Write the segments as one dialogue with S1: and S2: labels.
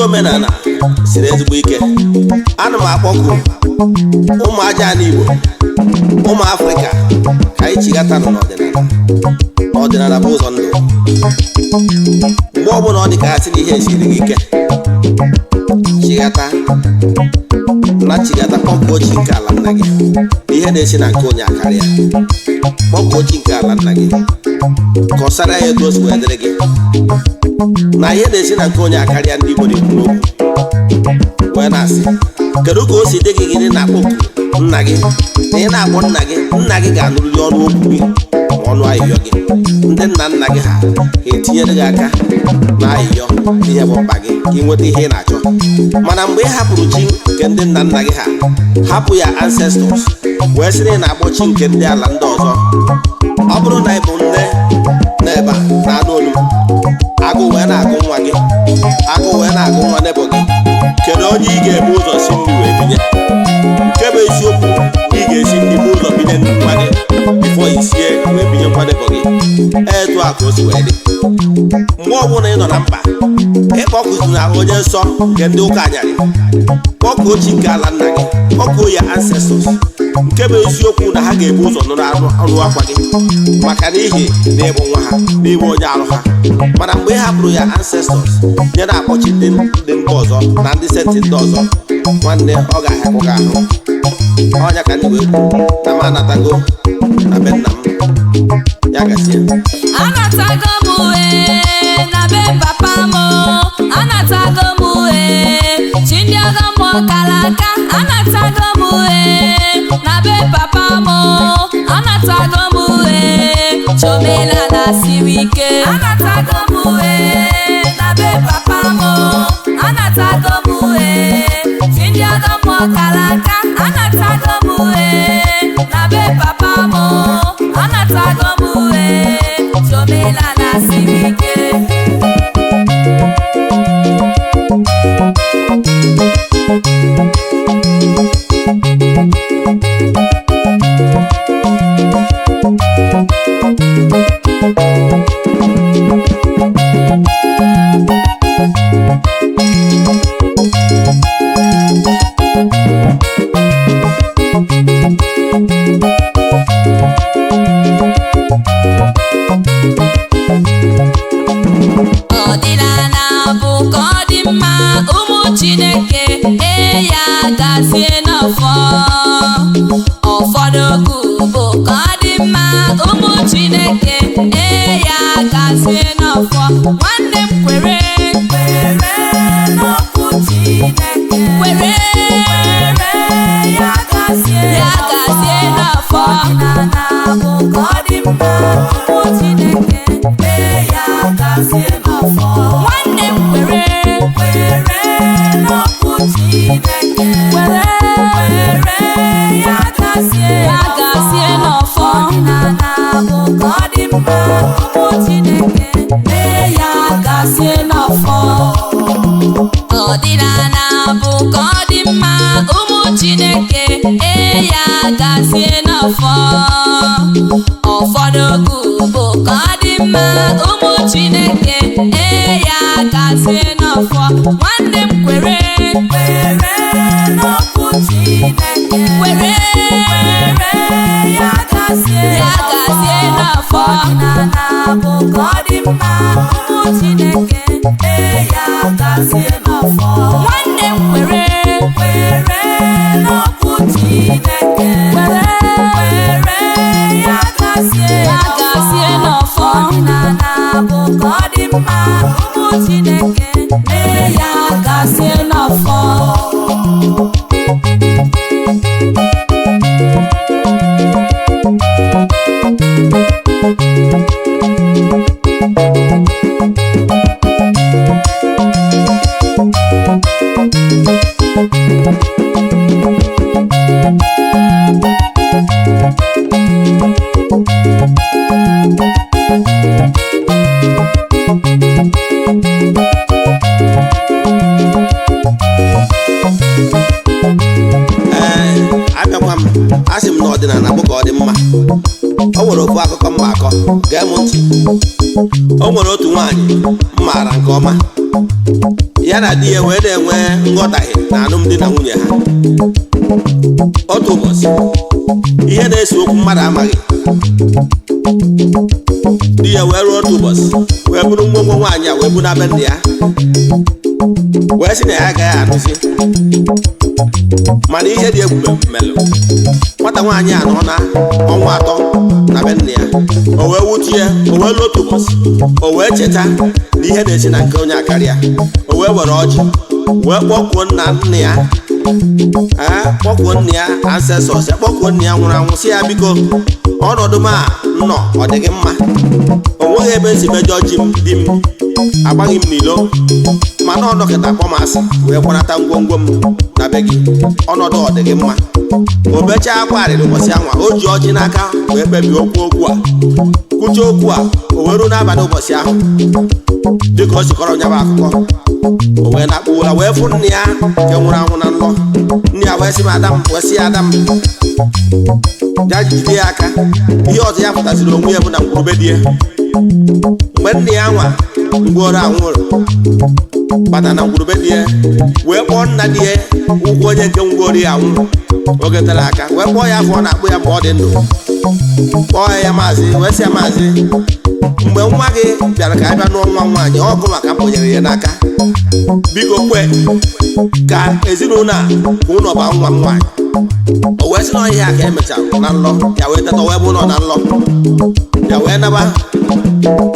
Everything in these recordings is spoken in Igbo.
S1: Omenala siri ezigbo ike. Ana m akpọku ụmụ aja n'Igbo, ụmụ Afrịka ka anyị chigata n'ọdịnala bụ ụzọ ndụ. Mgbe ọbụla ọ dị ka asị na ihe esiri gị ike, chigata kpọkuo chi nke ala nna gị. Ihe na-esi na nke onye akarịa, kpọkuo chi nke ala nna gị, kọsara ya etu o si wee dịrị gị. Na ihe na-esi na nke onye akarịa, ndị Igbo na-ekwu okwu wee na-asị, kedu ka o si dị gị gịnị na-akpọku nna gị na ị na-akpọ nna gị ga-anụrịrị ọnụ okwu gị ma ọnụ ayịyọ gị. Ndị nna gị ha ga-etinyere gị aka na ayịyọ ihe bụ mkpa gị ka ị nweta ihe ị na-achọ. Mana mgbe ị hapụrụ chi nke ndị nna gị ha, hapụ ya ancestors, wee sị na ị na-akpọ chi nke ndị ala ndị ọzọ, ọ bụrụ na ị bụ nne n'ebe a na-anụ olu agụ wee na-agụ nwa gị, agụ wee na-agụ nwa nebo gị, kedu onye ị ga-ebu ụzọ si nri wee binye? Nke bụ eziokwu na ị ga-esi nri bụ ụzọ binye nwa gị bifo isie wee binye nwa nebo gị. Etu a ka o si wee dị. Mgbe ọbụla ị nọ na mkpa, ịkpọkụzuna onye nsọ nke ndị ụka anyarị, kpọkuo chi nke ala nna gị, kpọkuo ya ancestors. Nke bụ eziokwu na ha ga-ebu ụzọ nụrụ anụ akwa gị, maka n'ihi na ịbụ nwa ha, n'ime onye arụ ha. Mana mgbe ị hapụrụ ya ancestors nye na-akpọchi ndị mba ọzọ na ndị senti ndị ọzọ, nwanne, ọ ga-ahapụ gị ahụ. Ọnya ka ndị wee kwu na m anatago na be nna m. Ya gazie.
S2: Anatago m na be papa m, anatago m chi ndị ọzọ m kara aka, anatago m na be papa m, anatago m chi omenala siri ike. Anatago m na be papa m, anatago m chi ndị ọzọ m kara aka, anatago m na be papa m, anatago m chi omenala siri ike. Chineke ya gazie n'ọfọ nwanne m kwere n'okwu Chineke kwere ya gazie n'ọfọ ọdịnala bụ ka ọ dị mma okwu Chineke ya gazie n'ọfọ nwanne m kwere n'okwu Chineke kwere ya gazie n'ọfọ ọdịnala bụ ka ọ dị mma okwu Chineke ya gazie n'ọfọ ọdịnala bụ ka ọ dị mma ụmụ Chineke ya gazie n'ọfọ ụfọdụ okwu bụ ka ọ dị mma ụmụ Chineke ya gazie n'ọfọ nwanne m kwere n'okwu Chineke kwere ya gazie n'ọfọ ọdịnala bụ ka ọ dị mma ụmụ Chineke ya gazie n'ọfọ nwanne m kwere n'okwu Chineke kwere ya gazie n'ọfọ ọdịnala bụ ka ọ dị mma ụmụ Chineke ya gazie n'ọfọ
S1: asị m na ọdịnala bụ ka ọ dị mma. O nwere ofu akụkọ mma akọ, gee m ntị. O nwere otu nwaanyị m maara nke ọma, ya na di ya wee na-enwe nghọtahie na alụmdi na nwunye ha. Otu ụbọchị ihe na-ese okwu mmadụ amaghị, di ya wee ruo otu ụbọchị wee bụrụ ngwongwo nwaanyị a wee bu na be nne ya, wee sị na ya agaghị anụzi. Mana ihe dị ebube melụ, nwata nwaanyị a nọ na ọnwa 3 na be nne ya. O wee wutie, o wee lụọ otu ụbọchị, o wee cheta na ihe na-esi na nke onye akarịa. O wee were ọjị wee kpọkuo nna nne ya, kpọkuo nne ya ancestors, kpọkuo nne ya nwụrụ anwụ, sị ya biko ọnọdụ m a nọ ọ dịghị mma, o nweghị ebe esi mejọ di m, agbaghị m n'ilo, mana ọ dọkịta kpọ m asị wee gbanata ngwongwo m na be gị, ọnọdụ ọ dịghị mma. O bechaa akwa arịrị ụbọchị anwa, o ji ọjị n'aka wee kpebie okwu a, kwuche okwu a. O wee ruo n'abalị ụbọchị ahụ, dịka o sikọrọ nyaba akụkọ, o wee na-akpụ ụra wee fụ nne ya nke nwụrụ anwụ na nlọ. Nne ya wee sị m Adam, wee sị ya Adam, ya jide ya aka. Ihe ọzọ ya pụtaziri onwe ya bụ na ngwurube di ya. Mgbe nne ya nwa ngworo anwụrụ bata na ngwurube di ya, wee kpọọ nna di ya ụgwọ onye nke ngworo ya anwụ oge tere aka, wee kpọọ ya afọ ọ na-akpụ ya mgbe ọ dị ndụ, kpọọ ya maazị, wee sị ya maazị, mgbe nwa gị bịara ka a bịa n'ọnwa nwaanyị, ọgụ maka mkponyere ya n'aka, biko kwe ka ezinụlọ a ka ụlọ ba nwa m nwaanyị. O wee sị na ihe a ka emechara na nlọ ya, wee teta wee bụ nọ na nlọ ya, wee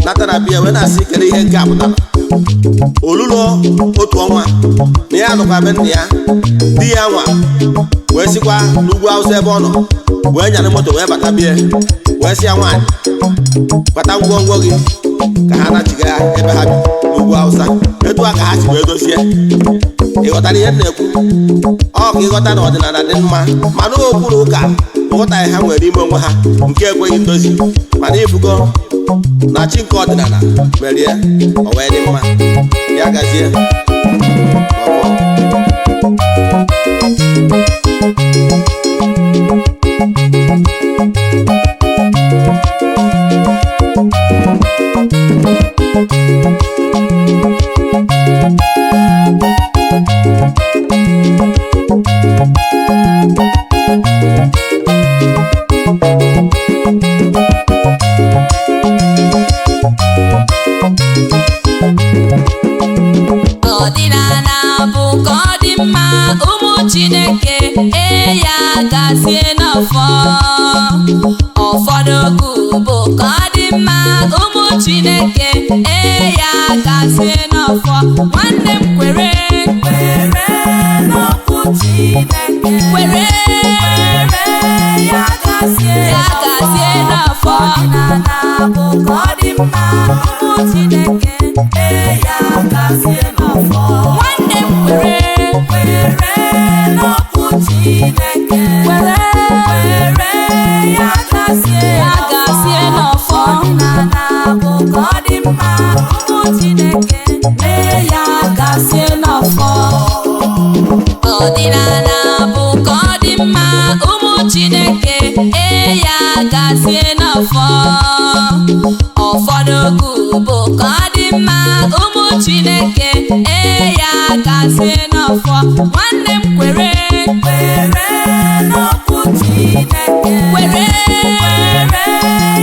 S1: nata na bịa wee na-asị kere ihe nke a pụtara. Olulo otu ọnwa na ya nụkwa be nne ya, di ya nwa wee sikwa n'ugwu Awụsa ebe ọ nọ, wee nyara moto wee bata bie, wee sị ya nwaanyị bata ngwongwo gị ka ha nachiga ebe ha bi n'ugwu Awụsa. Etu a ka ha si wee dozie. Ịghọtara ihe na-ekwu? Ọ ka ịghọta na ọdịnala dị mma, mana okwu na ụka nghọtaghị ha nwere ime onwe ha nke ekweghị ndozi. Mana ifugo na chi nke ọdịnala merie, o wee dị mma. Ya gazie.
S2: ọdịnala bụ ka ọ dị mma ụmụ Chineke ya gazie n'ọfọ Chineke ya gazie n'ọfọ nwanne m kwere n'okwu Chineke kwere ya gazie n'ọfọ ọdịnala bụ ka ọ dị mma ụmụ Chineke ya gazie n'ọfọ nwanne m kwere n'okwu Chineke kwere ya gazie n'ọfọ ọdịnala bụ ka ọ dị mma ụmụ Chineke ya gazie n'ọfọ ọdịnala bụ ka ọ dị mma ụmụ Chineke ya gazie n'ọfọ ọfọdụgụ bụ ka ọ dị mma ụmụ Chineke ya gazie n'ọfọ nwanne m kwere n'okwu Chineke kwere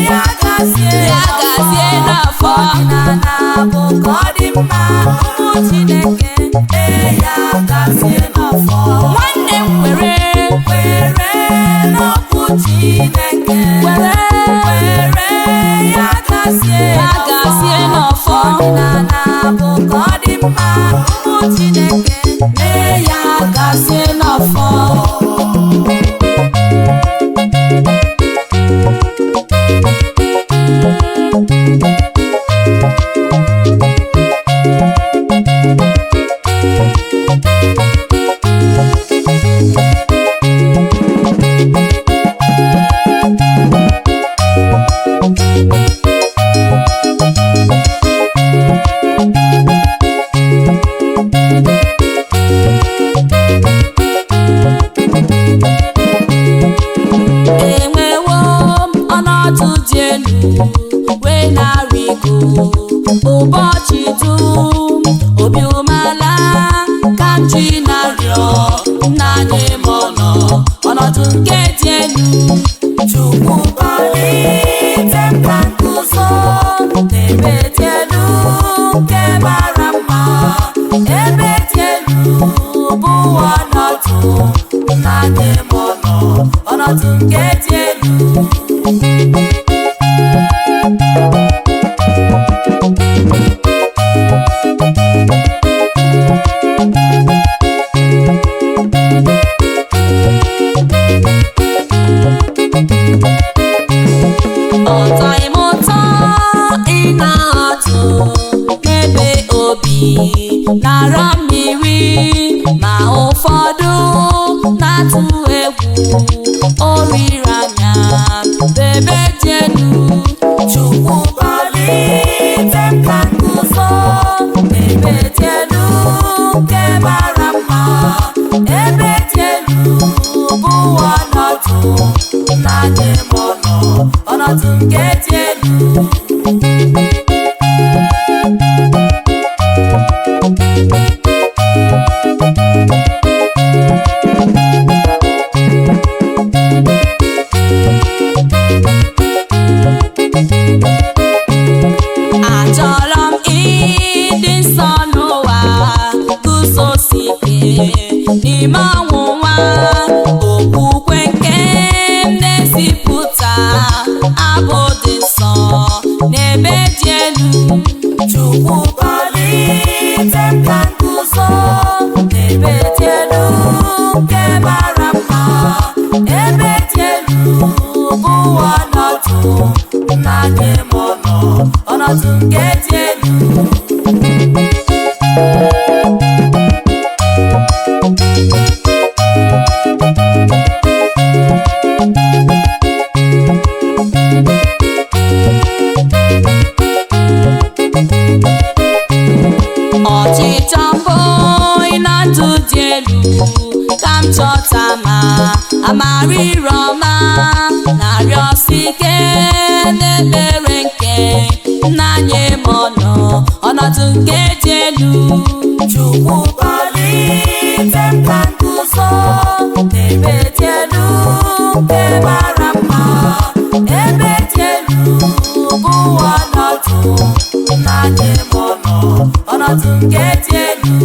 S2: ya gazie n'ọfọ ọdịnala bụ ka ọ dị mma ụmụ Chineke ya gazie n'ọfọ nwanne m kwere n'okwu Chineke kwere ya gazie n'ọfọ ọdịnala bụ ka ọ dị mma ụmụ Chineke ya gazie n'ọfọ enwewo m ọnọdụ dị elu wee na-arịgo ụbọchị dum obi umeala ka m ji na-arịọ nna anyị m ọnọdụ nke dị elu Chukwu kpọlite m ka m guzo n'ebe dị elu nke mara mma ebe dị elu bụ ọnọdụ nna anyị m ọnọdụ nke dị elu ọtọghị m ụtọ ịna-atụ n'ebe obi na-arọ mmiri ma ụfọdụ na-atụ egwu oriri anya bebe dị elu Chukwu kpọlite m ka m guzo n'ebe dị elu nke mara mma ebe dị elu bụ ọnọdụ nna anyị m ọnọdụ nke dị elu achọrọ m ịdị nsọ n'ụwa guzosi ike n'ime ọnwụnwa okwukwe nke m na-ezipụta abụ dị nsọ n'ebe dị elu Chukwu kpọlite m ka m guzo n'ebe dị elu nke mara mma ebe dị elu bụ ọnọdụ nna anyị m ọnọdụ nke dị elu ọchịchọ mbụ na ndụ dị elu ka m chọta ma amara ịrọ ọma na-arịọsi ike n'ekpere nke nna anyị m ọnọdụ nke dị elu Chukwu kpọlite m ka m guzo n'ebe dị elu nke mara mma ebe dị elu bụ ọnọdụ nna anyị m ọnọdụ nke dị elu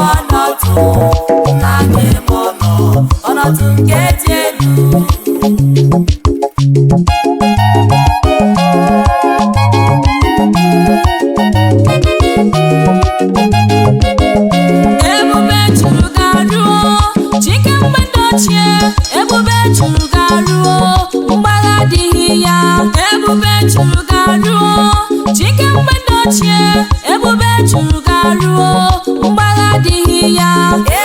S2: ọnọdụ na n'ime ọnọdụ nke dị elu. Ebube juru garuo chike mgbede ochie, ebube juru garuo mgbagha adịghị ya. Ebube juru garuo chike mgbede ochie, ebube juru garuo mgbagha adịghị ya.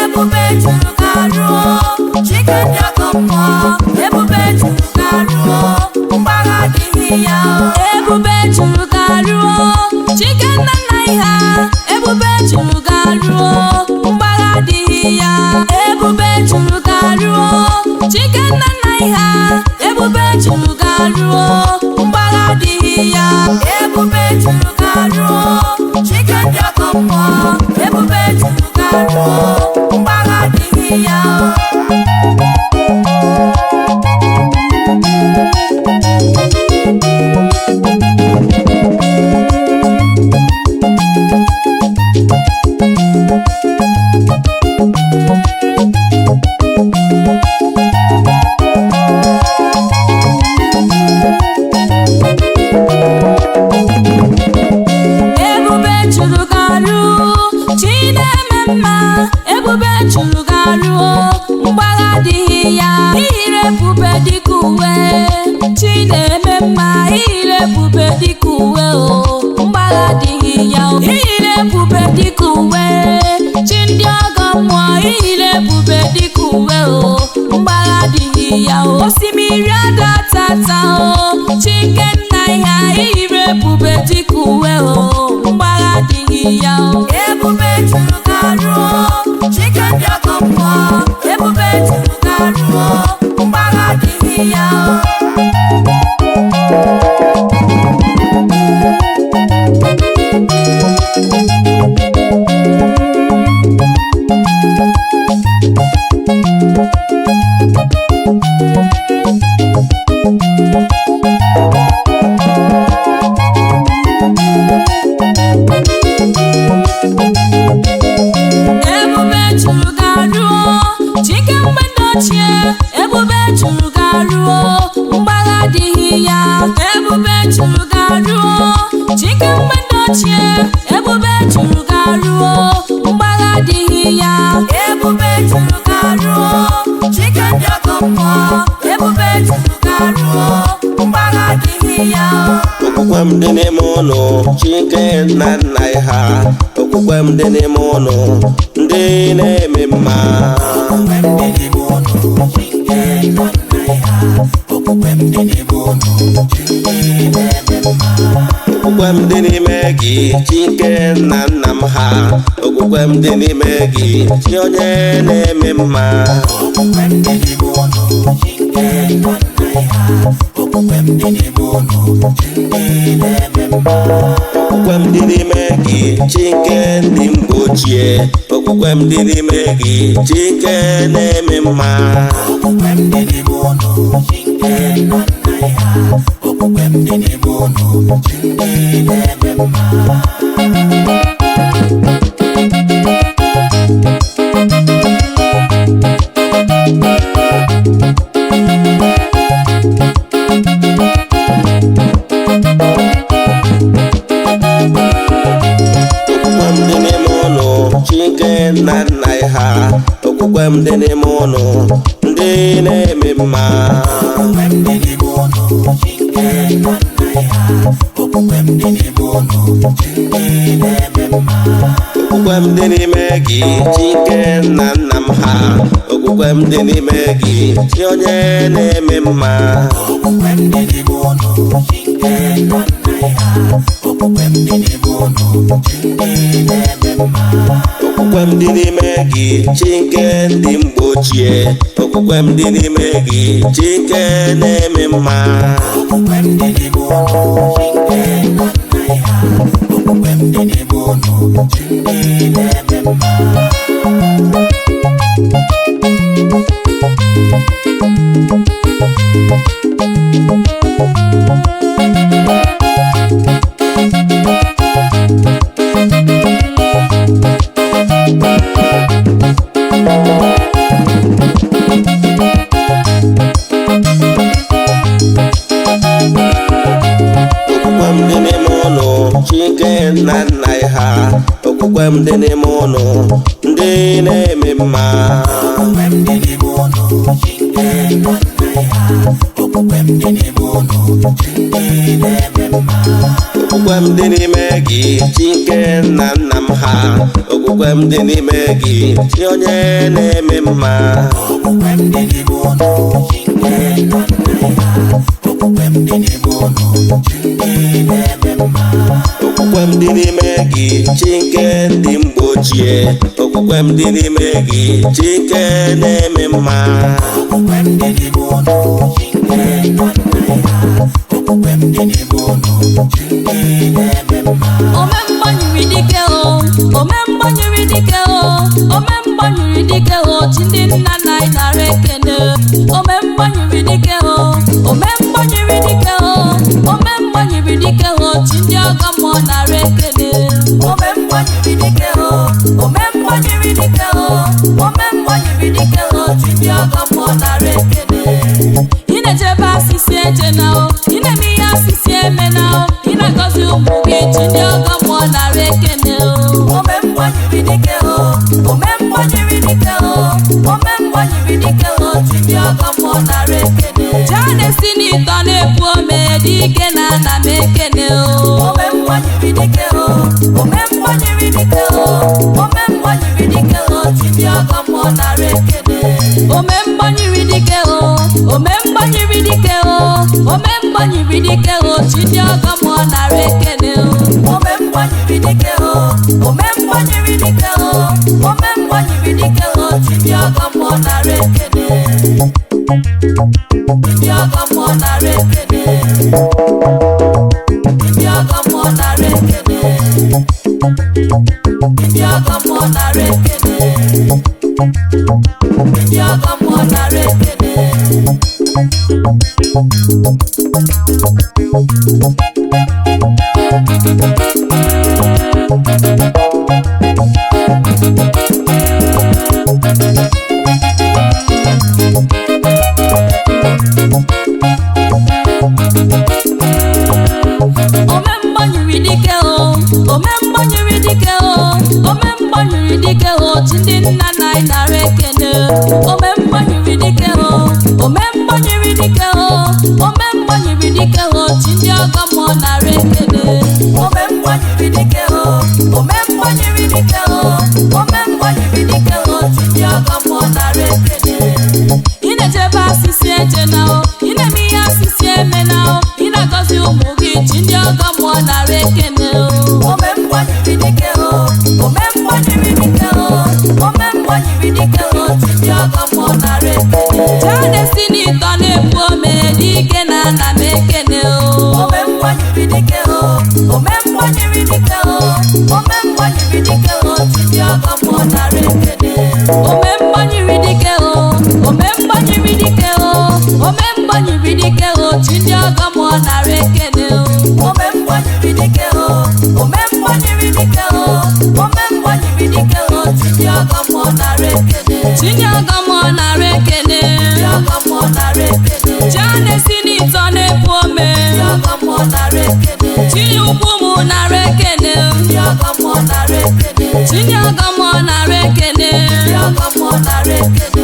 S2: Ebube juru garuo chike ndị ọgọ mmụọ, ebube juru garuo mgbagha adịghị ya. Ebube juru garuo chike nna nna ha, ebube juru garuo mgbagha adịghị ya. Ebube juru garuo chike nna nna ha, ebube juru garuo mgbagha adịghị ya. Ebube juru garuo chike ndị ọgọ mmụọ, ebube juru garuo mgbagha adịghị ya. Ebube juru garuo chi na-eme mma, ebube juru garuo mgbagha adịghị ya. Iyiri ebube dịka uwe chi na-eme mma, iyiri ebube dịka uwe mgbagha adịghị ya. Iyiri ebube dịka uwe chi ndị ọgọ mmụọ, iyiri ebube dịka uwe mgbagha adịghị ya. Osimiri adatata chike nna ya, iyiri ebube dịka uwe mgbagha adịghị ya. Ebube juru garuo chike ndị ọgọ mmụọ, ebube juru garuo mgbagha adịghị ya. Ebube juru garuo chike mgbede ochie, ebube juru garuo mgbagha adịghị ya. Ebube juru garuo chike mgbede ochie, ebube juru garuo mgbagha adịghị ya. Ebube juru garuo chike ndị ọgọ mmụọ, ebube juru garuo mgbagha adịghị ya.
S1: Okwukwe m dị n'ime ụlọ chike nna nna ha, okwukwe m dị n'ime ụlọ ndị na-eme mma. Okwukwe m dị n'ime gị chike nna nna m ha, okwukwe m dị n'ime gị chi onye na-eme mma. Okwukwe m dị n'ime ụlọ chike nna nna ha, okwukwe m dị n'ime ụlọ chi ndị na-eme mma. Okwukwe m dị n'ime gị chike ndị mgbe ochie, okwukwe m dị n'ime gị chike na-eme mma. Okwukwe m dị n'ime ụlọ chike nna nna ha, okwukwe m dị n'ime ụlọ chi ndị na-eme mma. Okwukwe m dị n'ime ụlọ chike nna nna ha, okwukwe m dị n'ime ụlọ ndị na-eme mma. Okwukwe m dị n'ime ụlọ chike nna nna ha, okwukwe m dị n'ime ụlọ chi ndị na-eme mma. Okwukwe m dị n'ime gị chike nna nna m ha, okwukwe m dị n'ime gị chi onye na-eme mma. Okwukwe m dị n'ime ụlọ chike nna nna ha, okwukwe m dị n'ime ụlọ chi ndị na-eme mma. Okwukwe m dị n'ime gị chike ndị mgbe ochie, okwukwe m dị n'ime gị chike na-eme mma. Okwukwe m dị n'ime ụlọ chike nna nna ha, okwukwe m dị n'ime ụlọ chi ndị na-eme mma. okwukwe m dị n'ime ụnụ ndị na-eme mma
S3: okwukwe m dị n'ime ụnụ chi nke nna nna ya okwukwe m dị n'ime ụnụ chi ndị na-eme mma
S1: okwukwe m dị n'ime gị chi nke nna nna m ha okwukwe m dị n'ime gị chi onye na-eme mma
S3: okwukwe m dị n'ime ụnụ chi nke nna nna ya okwukwe m dị n'ime ụnụ chi ndị na-eme mma
S1: okwukwe m dị n'ime gị chi nke ndị mgbe ochie okwukwe m dị n'ime gị chi nke na-eme mma
S3: okwukwe m dị n'ime ụnụ chi nke nna nna ya okwukwe m dị n'ime ụnụ chi ndị na-eme mma
S2: ome mgbanyere dike o ome mgbanyere dike o ome mgbanyere dike o chi ndị nna nna anyị nara ekene ome mgbanyere dike o ome mgbanyere dike o ome mgbanyere dike o chi ndị ọgọ mmụọ nara ekene
S3: ome mgbanyere dike o ome mgbanyere dike o ome mgbanyere dike o chi ndị ọgọ mmụọ nara ekene
S2: ị na-ejebe asịsị eje na o ị na-eme ihe asịsị eme na o ị na-agọzi ụmụ gị chi ndị ọgọ mmụọ nara ekene o
S3: ome mgbanyere dike o ome mgbanyere dike o ome mgbanyere dike o chi ndị ọgọ mmụọ nara ekene
S2: jaa na-esi n'ịtọ na-epu ome dị ike na ana m ekene o
S3: ome mgbanyere dike o ome mgbanyere dike o ome mgbanyere dike o chi ndị ọgọ mmụọ nara ekene
S2: ome mgbanyere dike o ome mgbanyere dike o ome mgbanyere dike o chi ndị ọgọ mmụọ nara ekene o
S3: ome mgbanyere dike o ome mgbanyere dike o ome mgbanyere dike o chi ndị ọgọ mmụọ nara ekene ndị ọgọ mmụọ nara ekene ndị ọgọ mmụọ nara ekene ndị ọgọ mmụọ nara ekene ndị ọgọ mmụọ nara ekene
S2: ome mgbanyere dike o ome mgbanyere dike o ome mgbanyere dike o chi ndị nna nna anyị nara ekene ome mgbanyere dike o ome mgbanyere dike o ome mgbanyere dike o chi ndị ọgọ mmụọ nara ekene
S3: ome mgbanyere dike o ome mgbanyere dike o ome mgbanyere dike o chi ndị ọgọ mmụọ nara ekene
S2: ị na-ejebe asịsị eje na o ị na-eme ihe asịsị eme na o ị na-agọzi ụmụ gị chi ndị ọgọ mmụọ nara ekene o
S3: ome mgbanyere dike o ome mgbanyere dike o ome mgbanyere dike o chi ndị ọgọ mmụọ nara ekene
S2: jaa na-esi n'ịtọ na-epu ome dị ike na ana m ekene o
S3: ome mgbanyere dike o ome mgbanyere dike o ome mgbanyere dike o chi ndị ọgọ mmụọ nara ekene
S2: ome mgbanyere dike o ome mgbanyere dike o ome mgbanyere dike o chi ndị ọgọ mmụọ nara ekene o
S3: ome mgbanyere dike o ome mgbanyere dike o ome mgbanyere dike o chi ndị ọgọ mmụọ nara ekene
S2: chi ndị ọgọ mmụọ nara ekene
S3: ndị ọgọ mmụọ nara ekene
S2: jaa na-esi n'ịtọ na-epu ome
S3: ndị ọgọ mmụọ nara ekene
S2: chi ukwu mụ nara ekene
S3: ndị ọgọ mmụọ nara ekene
S2: chi ndị ọgọ mmụọ nara ekene
S3: ndị ọgọ mmụọ nara ekene